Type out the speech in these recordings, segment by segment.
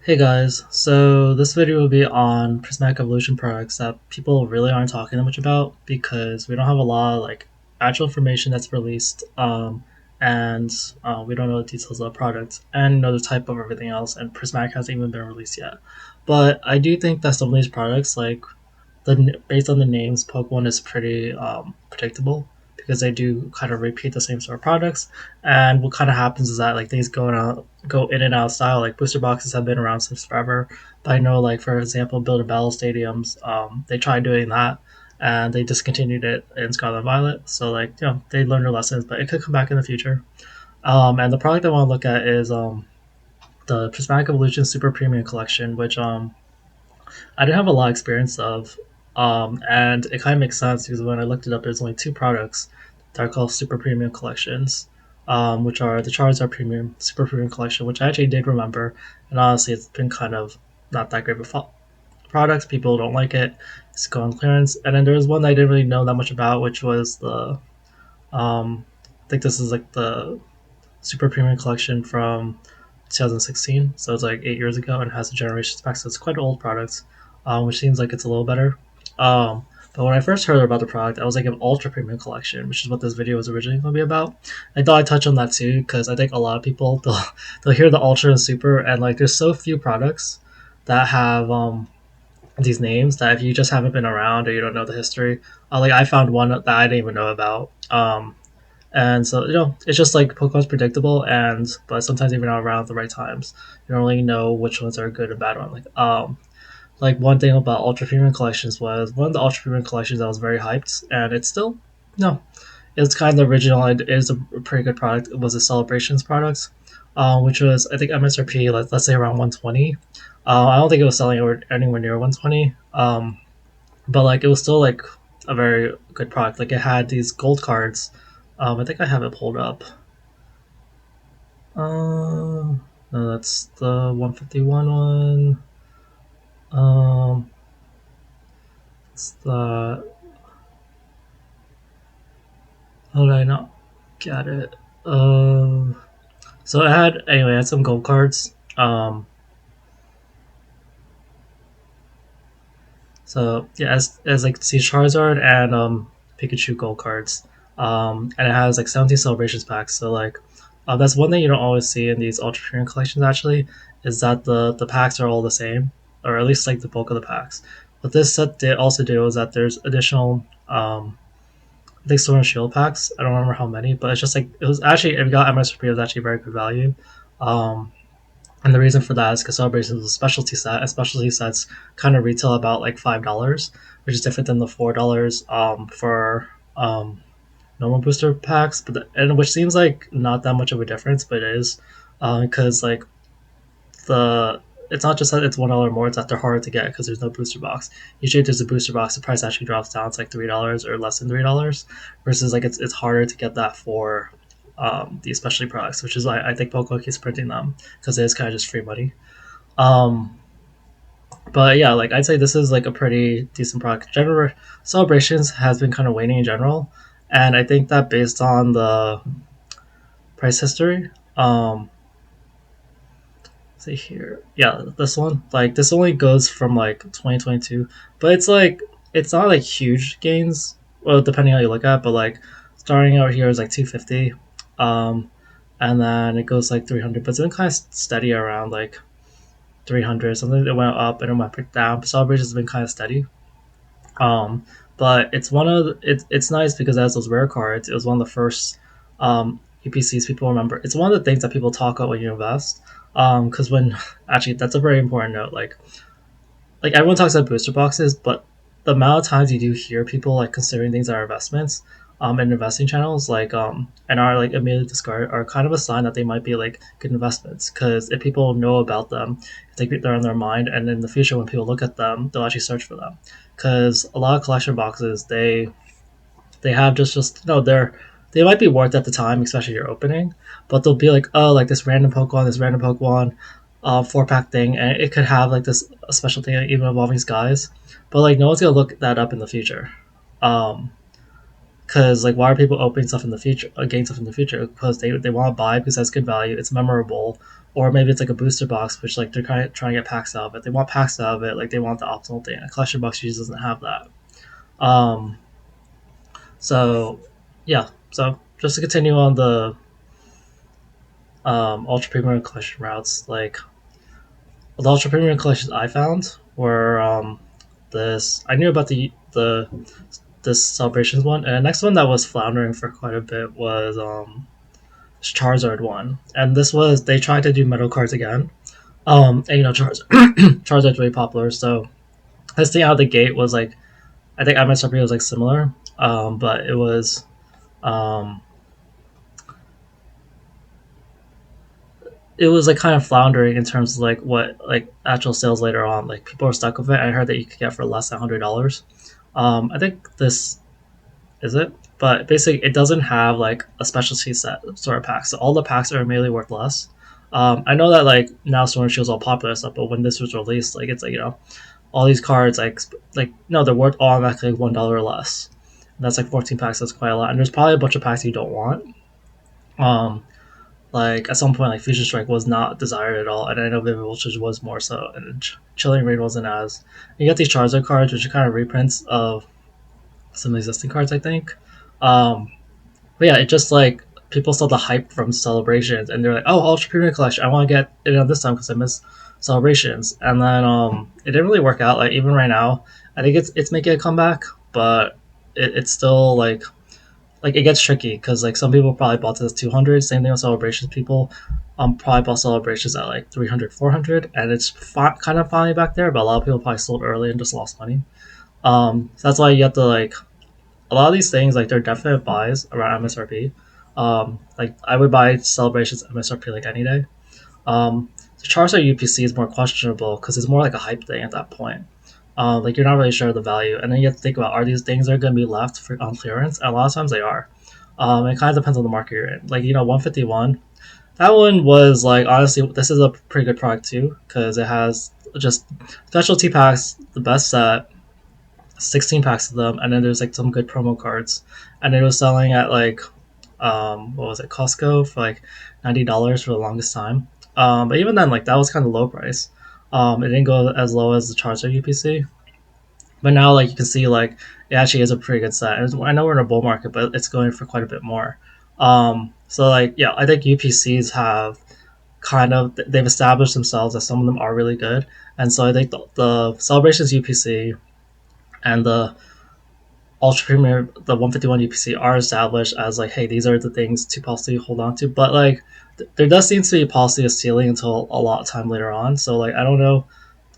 Hey guys, so this video will be on Prismatic Evolution products that people really aren't talking that much about because we don't have a lot of actual information that's released, and we don't know the details of the product and know the type of everything else. And Prismatic hasn't even been released yet, but I do think that some of these products, based on the names, Pokemon is pretty predictable because they do kind of repeat the same sort of products. And what kind of happens is that things go in and out of style. Like booster boxes have been around since forever, but I know for example, Build a Battle stadiums, they tried doing that and they discontinued it in Scarlet and Violet. So they learned their lessons, but it could come back in the future. And the product I want to look at is the Prismatic Evolution Super Premium Collection, which I didn't have a lot of experience of. And it kind of makes sense because when I looked it up, there's only two products that are called Super Premium Collections, which are the Charizard Premium Super Premium Collection, which I actually did remember. And honestly, it's been kind of not that great of a product. People don't like it. It's going on clearance. And then there was one that I didn't really know that much about, which was I think this is like the Super Premium Collection from 2016, so it's like 8 years ago, and has a generations pack, so it's quite an old product, which seems like it's a little better. But when I first heard about the product, I was like an ultra premium collection, which is what this video was originally going to be about. I thought I'd touch on that too because I think a lot of people they'll hear the ultra and super, and there's so few products that have these names that if you just haven't been around or you don't know the history, I found one that I didn't even know about. And so it's just like Pokemon's predictable, and but sometimes even not around at the right times. You don't really know which ones are good and bad one. Like one thing about Ultra Premium collections was one of the Ultra Premium collections that was very hyped, and it's still no, it's kind of the original. It is a pretty good product. It was a Celebrations product, which was I think MSRP let's say around 120. I don't think it was selling anywhere near 120. But it was still a very good product. Like it had these gold cards. I think I have it pulled up. No, that's the 151 one. It's the how did I not get it? So it had anyway. It had some gold cards. So yeah, as see Charizard and Pikachu gold cards. And it has 17 celebrations packs. So that's one thing you don't always see in these ultra premium collections. Actually, is that the packs are all the same, or at least the bulk of the packs. What this set did also do was that there's additional I think Sword and Shield packs. I don't remember how many, but it's just it was actually if you got MSRP, it was actually very good value. Um, and the reason for that is because Celebration is a specialty set, and specialty sets kind of retail about $5, which is different than the $4 for normal booster packs. And which seems like not that much of a difference, but it is because the it's not just that it's $1 more; it's that they're harder to get because there's no booster box. Usually, if there's a booster box, the price actually drops down to $3 or less than $3, versus it's harder to get that for these specialty products, which is why I think Pokemon keeps printing them because it is kind of just free money. Um, but yeah, I'd say this is a pretty decent product. General Celebrations has been kind of waning in general, and I think that based on the price history, see here, yeah, this one this only goes from 2022, but it's not huge gains. Well, depending how you look at it, but starting out here is 250, and then it goes 300, but it's been kind of steady around 300 something. It went up and it went down. Celebration has been kind of steady. But it's it's nice because it has those rare cards. It was one of the first UPCs people remember. It's one of the things that people talk about when you invest. Because when actually that's a very important note. Everyone talks about booster boxes, but the amount of times you do hear people considering things that are investments, and investing channels and are immediately discarded are kind of a sign that they might be good investments. Because if people know about them, if they're on their mind, and in the future when people look at them, they'll actually search for them. Because a lot of collection boxes they have just no they might be worth at the time, especially your opening, but they'll be oh this random Pokemon, 4 pack thing, and it could have this a special thing, even evolving skies, but no one's gonna look that up in the future, because because like why are people opening stuff in the future, getting stuff in the future? Because they want to buy because that's good value, it's memorable, or maybe it's like a booster box, which like they're trying to get packs out of it. They want packs out of it, like they want the optimal thing. A collection box usually doesn't have that. Um, so yeah, so just to continue on the ultra premium collection routes, like the ultra premium collections I found were this. I knew about the this celebrations one, and the next one that was floundering for quite a bit was Charizard one, and this was they tried to do metal cards again. And Charizard's really popular, so this thing out of the gate was like I think MSRP was like similar, but um, it was like kind of floundering in terms of like what like actual sales later on. Like people were stuck with it. I heard that you could get for less than $100. I think this is it, but basically it doesn't have like a specialty set sort of pack. So all the packs are immediately worth less. I know that like now Sword and Shield's all popular and stuff, but when this was released, like it's like all these cards like no, they're worth automatically $1 or less. And that's like 14 packs. That's quite a lot, and there's probably a bunch of packs you don't want. Um, like at some point, like Fusion Strike was not desired at all, and I know Vivid Voltage was more so, and Chilling Reign wasn't as. You get these Charizard cards, which are kind of reprints of some existing cards, I think. Um, but yeah, it just like people saw the hype from Celebrations, and they're like, "Oh, Ultra Premium Collection, I want to get it on this time because I miss Celebrations." And then it didn't really work out. Like even right now, I think it's making a comeback, but it's still like it gets tricky because like some people probably bought this 200. Same thing with Celebrations. People probably bought Celebrations at like 300, 400, and it's kind of finally back there. But a lot of people probably sold early and just lost money. So that's why you have to like a lot of these things like they're definite buys around MSRP. Like I would buy Celebrations MSRP like any day. The Charizard UPC is more questionable because it's more like a hype thing at that point. Like you're not really sure of the value, and then you have to think about are these things that are going to be left for on clearance, and a lot of times they are. It kind of depends on the market you're in. Like 151, that one was like honestly, this is a pretty good product too because it has just specialty packs, the best set, 16 packs of them, and then there's like some good promo cards, and it was selling at like what was it, Costco for like $90 for the longest time. But even then, like that was kind of low price. It didn't go as low as the Charizard UPC, but now like you can see like it actually is a pretty good set. I know we're in a bull market, but it's going for quite a bit more. So like yeah, I think UPCs have kind of they've established themselves as some of them are really good, and so I think the Celebrations UPC and the Ultra Premier, the 151 UPC are established as like, hey, these are the things to possibly hold on to. But like, there does seem to be a policy of stealing until a lot of time later on. So like, I don't know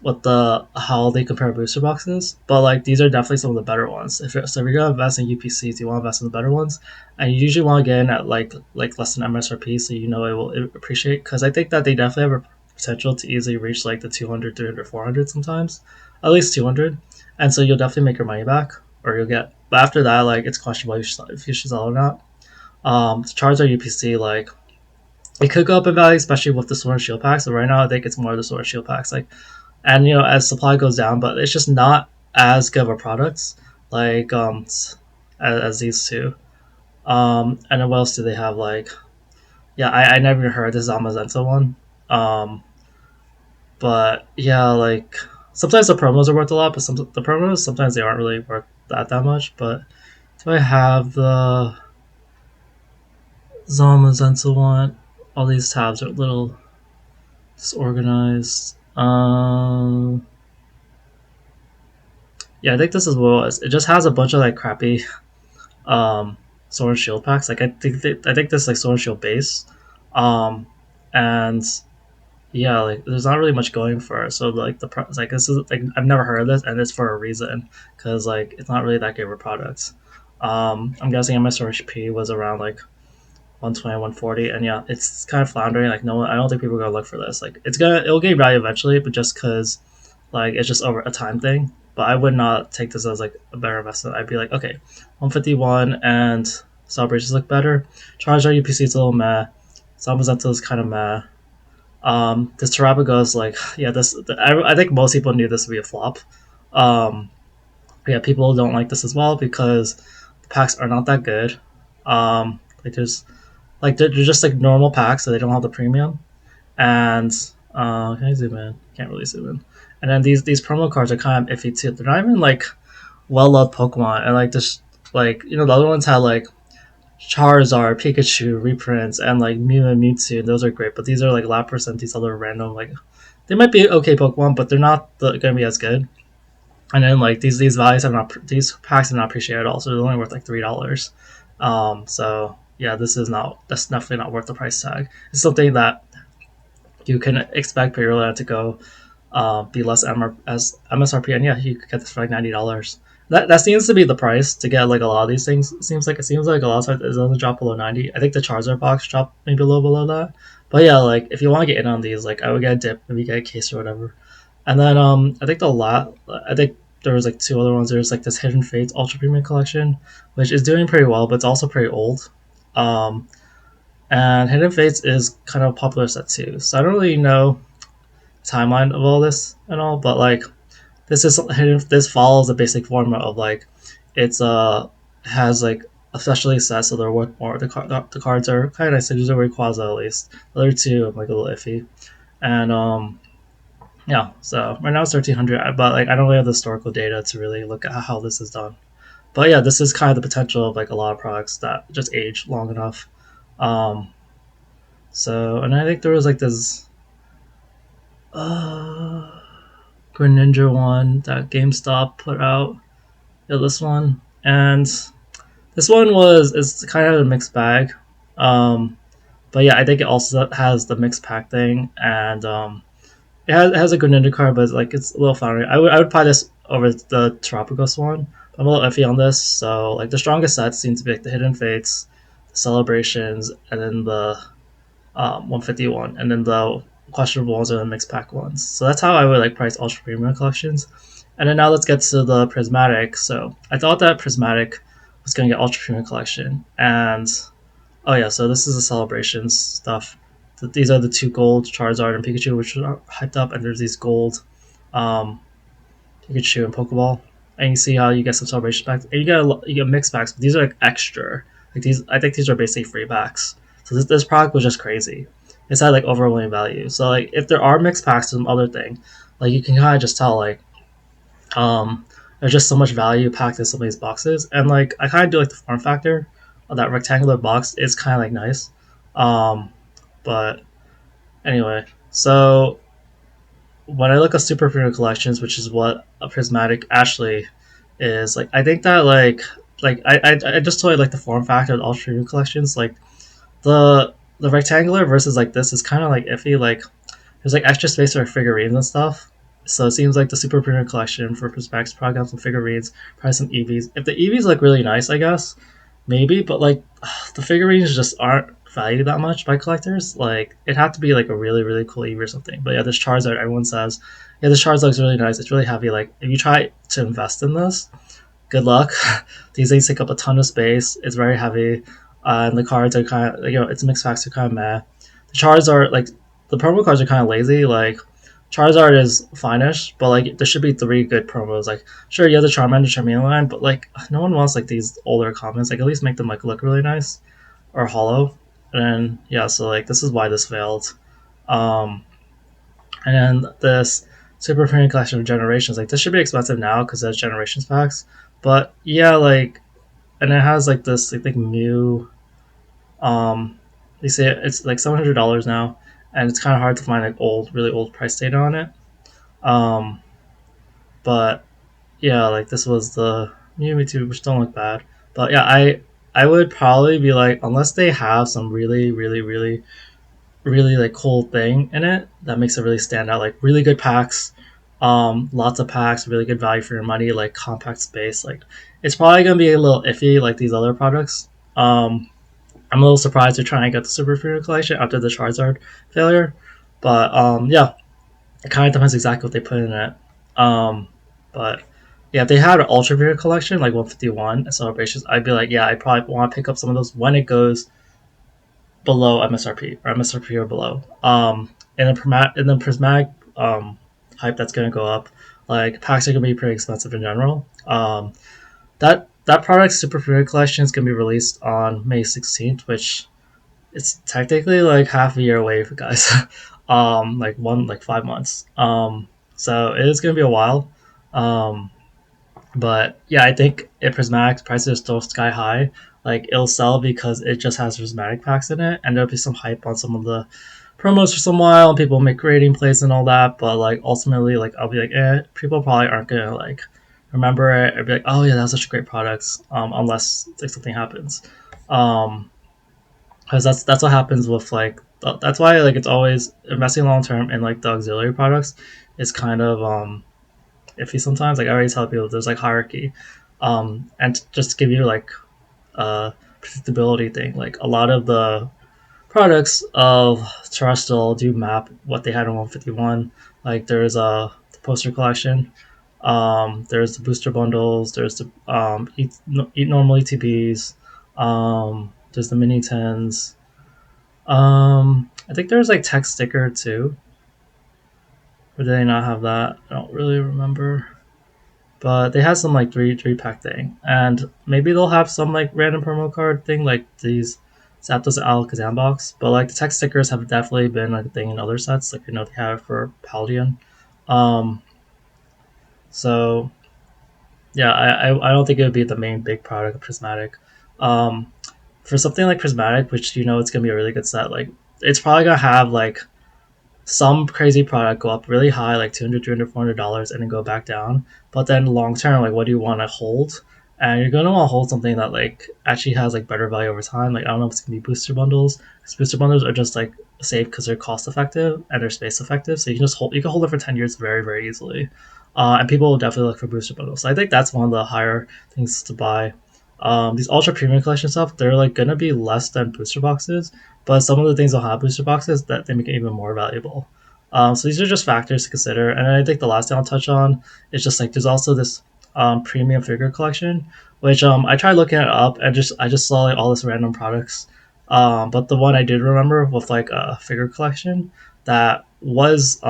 what the how they compare booster boxes, but like these are definitely some of the better ones. If you're gonna invest in UPCs, you want to invest in the better ones, and you usually want to get in at like less than MSRP, so you know it will appreciate. Because I think that they definitely have a potential to easily reach like the 200, 300, 400 sometimes, at least 200, and so you'll definitely make your money back, or you'll get. But after that, like it's questionable if you should sell or not. The Charizard UPC like it could go up in value, especially with the Sword and Shield packs. But right now, I think it's more the Sword and Shield packs. Like and as supply goes down, but it's just not as good of a product like as these two. And then what else do they have? Like yeah, I never even heard this Zamazenta one. But yeah, like sometimes the promos are worth a lot, but the promos sometimes they aren't really worth that much. But do I have the Zamazenta one? All these tabs are a little disorganized. Yeah, I think this is what it was. It just has a bunch of like crappy um Sword and Shield packs. Like I think this like Sword and Shield base, and yeah, like there's not really much going for it. So like like this is like I've never heard of this, and it's for a reason because like it's not really that good of a product. I'm guessing MSRP was around like 120, 140, and yeah, it's kind of floundering. Like no one, I don't think people are gonna look for this. Like it'll gain value eventually, but just because like it's just over a time thing. But I would not take this as like a better investment. I'd be like, okay, 151 and Celebrations look better. Charizard UPC is a little meh. Zamazenta is kind of meh. This Tarabago is like, yeah, I think most people knew this would be a flop. Um, yeah, people don't like this as well because The packs are not that good. Like there's like they're just like normal packs, so they don't have the premium. And can I zoom in? Can't really zoom in. And then these promo cards are kind of iffy too. They're not even like well loved Pokemon, and like this like the other ones had like Charizard, Pikachu reprints, and like Mew and Mewtwo. Those are great, but these are like Lapras and these other random like they might be okay Pokemon, but they're not going to be as good. And then like these values have not these packs are not appreciated at all, so they're only worth like $3. So yeah, this is not that's definitely not worth the price tag. It's something that you can expect Purina to go be less as MSRP, and yeah, you could get this for like $90. That seems to be the price to get like a lot of these things. It seems like a lot of times it doesn't drop below 90. I think the Charizard box dropped maybe a little below that. But yeah, like if you want to get in on these, like I would get a dip, maybe get a case or whatever. And then I think there was like two other ones. There's like this Hidden Fates Ultra Premium Collection, which is doing pretty well, but it's also pretty old. Um, and Hidden Fates is kind of a popular set too. So I don't really know timeline of all this and all, but like this follows the basic format of like it's has like especially sets, so they're worth more. The cards are kind of nice. These are Rayquaza at least. The other two I'm like a little iffy, and yeah. So right now it's 1300, but like I don't really have the historical data to really look at how this is done. But yeah, this is kind of the potential of like a lot of products that just age long enough. Um, and I think there was like this uh Greninja one that GameStop put out. Yeah, this one, and this one was it's kind of a mixed bag. Um, but yeah, I think it also has the mixed pack thing, and it has a Greninja card, but it's a little flowery. I would probably this over the Tropicos one. I'm a little iffy on this. So like the strongest sets seem to be like the Hidden Fates, the Celebrations, and then the 151, and then the questionable ones are the mixed pack ones. So that's how I would like price ultra premium collections. And then now let's get to the Prismatic. So I thought that Prismatic was going to get ultra premium collection, and oh yeah, so this is the celebrations stuff. These are the two gold Charizard and Pikachu, which are hyped up, and there's these gold um, Pikachu and Pokeball. And you see how you get some celebration packs, and you get mixed packs, but these are like extra. Like these, I think these are basically free packs. So this product was just crazy. It's had like overwhelming value. So like if there are mixed packs to some other thing, like you can kind of just tell like there's just so much value packed in some of these boxes, and like I kind of do like the form factor of that rectangular box. It's kind of like nice, um, but anyway. So when I look at super premium collections, which is what a prismatic actually is, like I think that I just totally like the form factor of the ultra premium collections. Like the rectangular versus like this is kind of like iffy. Like there's like extra space for figurines and stuff. So it seems like the super premium collection for Perspects probably got some figurines, probably some EVs. If the EVs look really nice, I guess maybe, but like the figurines just aren't valued that much by collectors. Like it had to be like a really really cool EV or something. But yeah, this Charizard, everyone says, yeah, this Charizard looks really nice. It's really heavy. Like if you try to invest in this, good luck. These things take up a ton of space. It's very heavy, and the cards are kind of it's mixed packs are kind of meh. The Charizard like the promo cards are kind of lazy. Like Charizard is fine-ish, but like there should be three good promos. Like sure, you have the Charmander, Charmeleon line, but like no one wants like these older commons. Like at least make them like look really nice or hollow. And then yeah, so like this is why this failed. Um, and then this Super Premium Collection of Generations, like this should be expensive now because there's Generations packs. But yeah, like and it has like this I think Mew. They say it's like $700 now, and it's kind of hard to find like really old price data on it. Um, but yeah, like this was the Mew Mewtwo, which don't look bad. But yeah, I would probably be like unless they have some really like cool thing in it that makes it really stand out, like really good packs, lots of packs, really good value for your money, like compact space. Like it's probably gonna be a little iffy like these other products. I'm a little surprised they're trying to get the Super Fury collection after the Charizard failure, but yeah, it kind of depends exactly what they put in it. Um, but yeah, if they had an Ultra Fury collection like 151 celebrations, I'd be like, yeah, I probably want to pick up some of those when it goes below MSRP or MSRP or below. In the prismatic hype that's going to go up, like packs are going to be pretty expensive in general. That that product Super Fruit Collection is gonna be released on May 16th, which it's technically like half a year away for guys. Like 5 months. So it is gonna be a while. Um, but yeah, I think if Prismatic prices are still sky high, like it'll sell because it just has Prismatic packs in it, and there'll be some hype on some of the promos for some while, and people make rating plays and all that. But like ultimately, like I'll be like, people probably aren't gonna like remember it or be like, oh yeah, that's such a great product, unless like something happens. Um, because that's what happens with like that's why like it's always investing long term in like the auxiliary products is kind of iffy sometimes. Like I already tell people there's like hierarchy, and just to give you like a predictability thing, like a lot of the products of Terrestrial do map what they had in 151. Like there's the poster collection, there's the booster bundles, there's the eat normal ETBs, there's the mini tens. I think there's like text sticker too. Or did they not have that? I don't really remember. But they had some like three pack thing, and maybe they'll have some like random promo card thing like these Zapdos Alakazam box. But like the text stickers have definitely been like a thing in other sets, like they have for Paldean. Um, so yeah, I don't think it would be the main big product of Prismatic. Um, for something like Prismatic, which it's gonna be a really good set, like it's probably gonna have like some crazy product go up really high, like 200, 300, $400, and then go back down. But then long term, like, what do you want to hold? And you're going to want to hold something that, like, actually has, like, better value over time. Like, I don't know if it's going to be booster bundles. Because booster bundles are just, like, safe because they're cost effective and they're space effective. So you can hold it for 10 years very, very easily. And people will definitely look for booster bundles. So I think that's one of the higher things to buy. These ultra premium collection stuff, they're like gonna be less than booster boxes, but some of the things will have booster boxes that they make it even more valuable. So these are just factors to consider. And I think the last thing I'll touch on is just like there's also this premium figure collection, which I tried looking it up and I just saw like all this random products. But the one I did remember with like a figure collection that was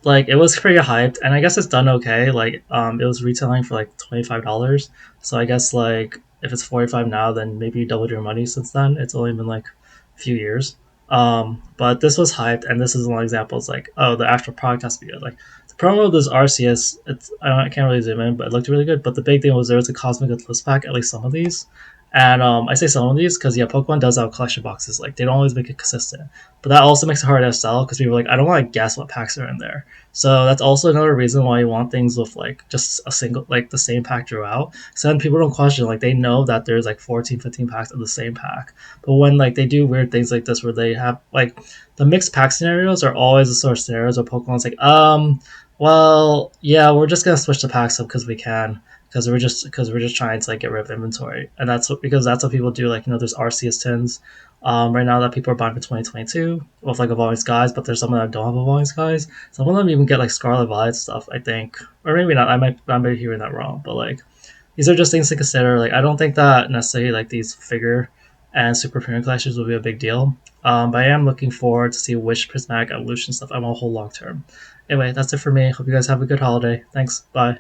like it was pretty hyped, and I guess it's done okay. Like it was retailing for like $25, so I guess like if it's 45 now, then maybe you doubled your money since then. It's only been like a few years. But this was hyped, and this is one example. It's like, oh, the actual product has to be good. Like the promo of this RCS, I can't really zoom in, but it looked really good. But the big thing was there was a Cosmic Eclipse pack, at least some of these. And I say some of these because yeah, Pokemon does have collection boxes. Like they don't always make it consistent, but that also makes it hard to sell because people are like, I don't want to guess what packs are in there. So that's also another reason why you want things with like just a single, like the same pack throughout. So then people don't question, like they know that there's like 14, 15 packs of the same pack. But when like they do weird things like this where they have like the mixed pack scenarios are always the sort of scenarios where Pokemon's like, well, yeah, we're just gonna switch the packs up because we can. Because we're just trying to like get rid of inventory, and because that's what people do. Like there's RCS tins, right now that people are buying for 2022 with like evolving skies, but there's some that don't have evolving skies. Some of them even get like Scarlet Violet stuff, I think, or maybe not. I might be hearing that wrong, but like these are just things to consider. Like I don't think that necessarily like these figure and super premium collections will be a big deal. But I am looking forward to see which prismatic evolution stuff I want to hold long term. Anyway, that's it for me. Hope you guys have a good holiday. Thanks. Bye.